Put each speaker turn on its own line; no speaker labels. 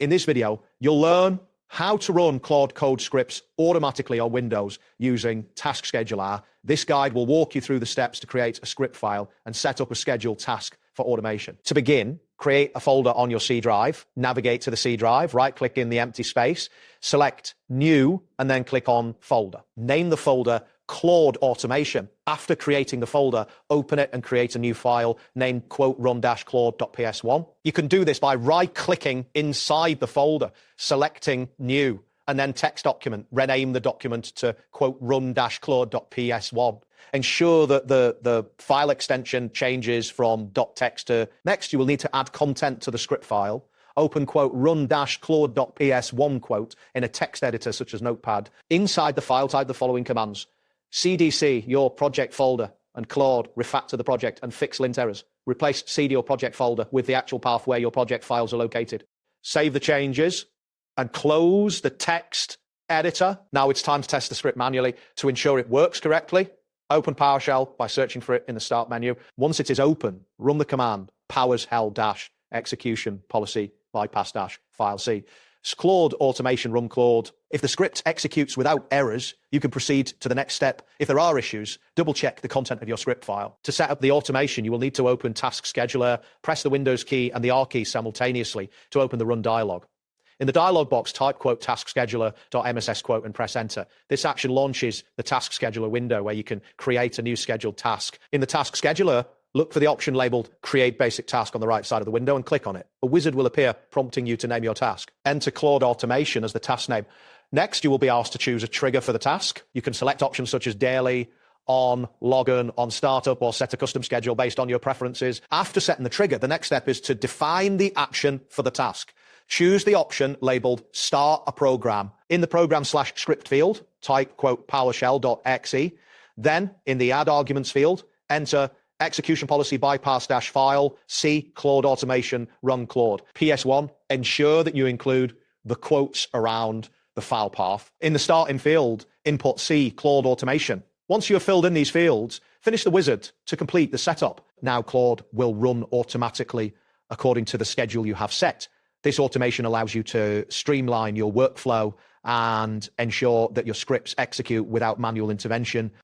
In this video, you'll learn how to run Claude Code scripts automatically on Windows using Task Scheduler. This guide will walk you through the steps to create a script file and set up a scheduled task for automation. To begin, create a folder on your C drive, navigate to the C drive, right-click in the empty space, select New, and then click on Folder. Name the folder Claude Automation. After creating the folder, open it and create a new file named run-claude.ps1. You can do this by right-clicking inside the folder, selecting New, and then text document. Rename the document to run-claude.ps1. Ensure that the file extension changes from .text to... Next, you will need to add content to the script file. Open run-claude.ps1 in a text editor such as Notepad. Inside the file, type the following commands: cdc your project folder and Claude refactor the project and fix lint errors. Replace cd or project folder with the actual path where your project files are located. Save the changes and close the text editor. Now it's time to test the script manually to ensure it works correctly. Open PowerShell by searching for it in the start menu. Once it is open, run the command powershell-execution policy bypass-file C. Claude Automation run Claude. If the script executes without errors, you can proceed to the next step. If there are issues, double check the content of your script file. To set up the automation, you will need to open Task Scheduler, press the Windows key and the R key simultaneously to open the Run dialog. In the dialog box, type taskscheduler.mss and press enter. This action launches the Task Scheduler window where you can create a new scheduled task. In the Task Scheduler, look for the option labeled Create Basic Task on the right side of the window and click on it. A wizard will appear prompting you to name your task. Enter Claude Automation as the task name. Next, you will be asked to choose a trigger for the task. You can select options such as daily, on, login, on startup, or set a custom schedule based on your preferences. After setting the trigger, the next step is to define the action for the task. Choose the option labeled Start a Program. In the program/script field, type PowerShell.exe. Then, in the Add Arguments field, enter Execution Policy bypass-file C Claude Automation run Claude. PS1, ensure that you include the quotes around the file path. In the Starting field, input C Claude Automation. Once you have filled in these fields, finish the wizard to complete the setup. Now Claude will run automatically according to the schedule you have set. This automation allows you to streamline your workflow and ensure that your scripts execute without manual intervention.